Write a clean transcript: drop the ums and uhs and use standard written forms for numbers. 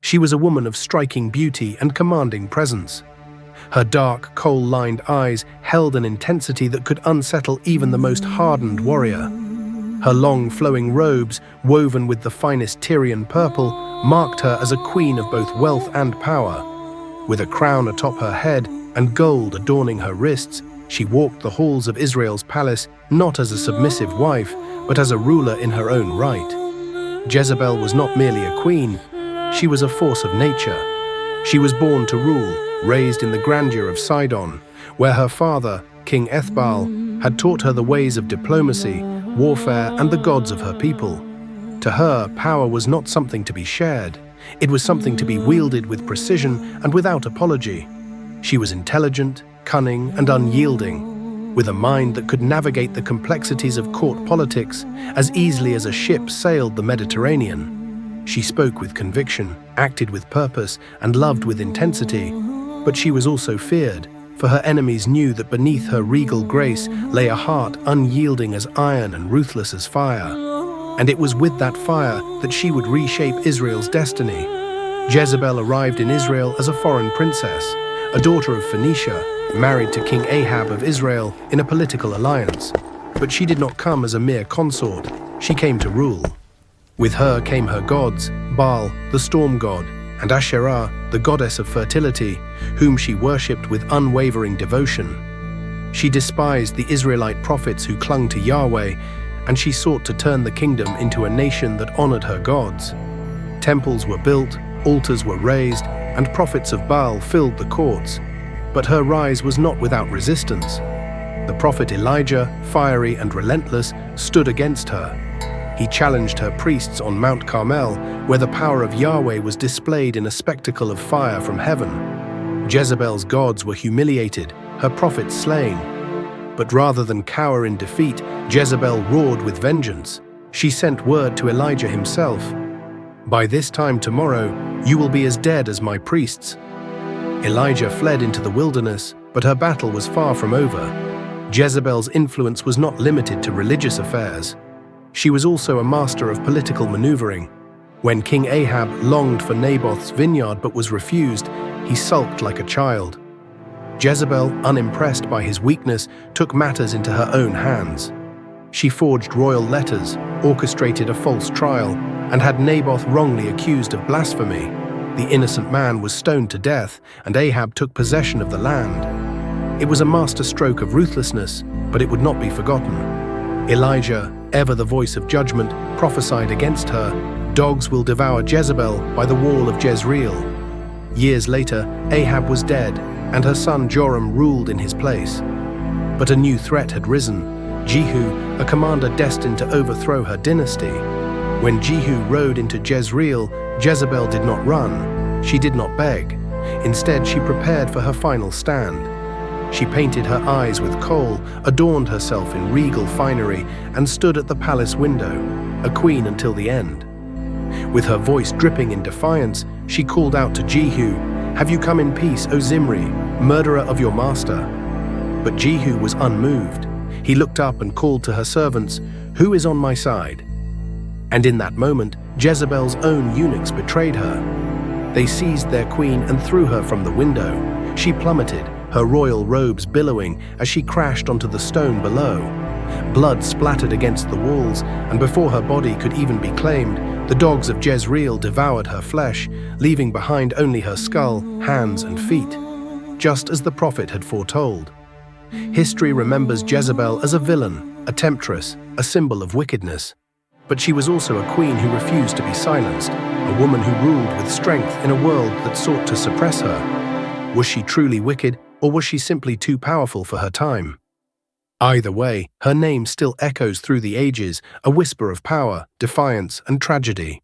She was a woman of striking beauty and commanding presence. Her dark, coal-lined eyes held an intensity that could unsettle even the most hardened warrior. Her long, flowing robes, woven with the finest Tyrian purple, marked her as a queen of both wealth and power. With a crown atop her head and gold adorning her wrists, she walked the halls of Israel's palace not as a submissive wife, but as a ruler in her own right. Jezebel was not merely a queen, she was a force of nature. She was born to rule, raised in the grandeur of Sidon, where her father, King Ethbaal, had taught her the ways of diplomacy, warfare, and the gods of her people. To her, power was not something to be shared. It was something to be wielded with precision and without apology. She was intelligent, cunning, and unyielding, with a mind that could navigate the complexities of court politics as easily as a ship sailed the Mediterranean. She spoke with conviction, acted with purpose, and loved with intensity, but she was also feared, for her enemies knew that beneath her regal grace lay a heart unyielding as iron and ruthless as fire. And it was with that fire that she would reshape Israel's destiny. Jezebel arrived in Israel as a foreign princess, a daughter of Phoenicia, married to King Ahab of Israel in a political alliance. But she did not come as a mere consort, she came to rule. With her came her gods, Baal, the storm god, and Asherah, the goddess of fertility, whom she worshipped with unwavering devotion. She despised the Israelite prophets who clung to Yahweh, and she sought to turn the kingdom into a nation that honored her gods. Temples were built, altars were raised, and prophets of Baal filled the courts. But her rise was not without resistance. The prophet Elijah, fiery and relentless, stood against her. He challenged her priests on Mount Carmel, where the power of Yahweh was displayed in a spectacle of fire from heaven. Jezebel's gods were humiliated, her prophets slain. But rather than cower in defeat, Jezebel roared with vengeance. She sent word to Elijah himself, "By this time tomorrow, you will be as dead as my priests." Elijah fled into the wilderness, but her battle was far from over. Jezebel's influence was not limited to religious affairs. She was also a master of political maneuvering. When King Ahab longed for Naboth's vineyard but was refused, he sulked like a child. Jezebel, unimpressed by his weakness, took matters into her own hands. She forged royal letters, orchestrated a false trial, and had Naboth wrongly accused of blasphemy. The innocent man was stoned to death, and Ahab took possession of the land. It was a masterstroke of ruthlessness, but it would not be forgotten. Elijah, ever the voice of judgment, prophesied against her, "Dogs will devour Jezebel by the wall of Jezreel." Years later, Ahab was dead, and her son Joram ruled in his place. But a new threat had risen: Jehu, a commander destined to overthrow her dynasty. When Jehu rode into Jezreel, Jezebel did not run, she did not beg. Instead, she prepared for her final stand. She painted her eyes with kohl, adorned herself in regal finery, and stood at the palace window, a queen until the end. With her voice dripping in defiance, she called out to Jehu, "Have you come in peace, O Zimri, murderer of your master?" But Jehu was unmoved. He looked up and called to her servants, "Who is on my side?" And in that moment, Jezebel's own eunuchs betrayed her. They seized their queen and threw her from the window. She plummeted, her royal robes billowing as she crashed onto the stone below. Blood splattered against the walls, and before her body could even be claimed, the dogs of Jezreel devoured her flesh, leaving behind only her skull, hands, and feet, just as the prophet had foretold. History remembers Jezebel as a villain, a temptress, a symbol of wickedness. But she was also a queen who refused to be silenced, a woman who ruled with strength in a world that sought to suppress her. Was she truly wicked, or was she simply too powerful for her time? Either way, her name still echoes through the ages, a whisper of power, defiance, and tragedy.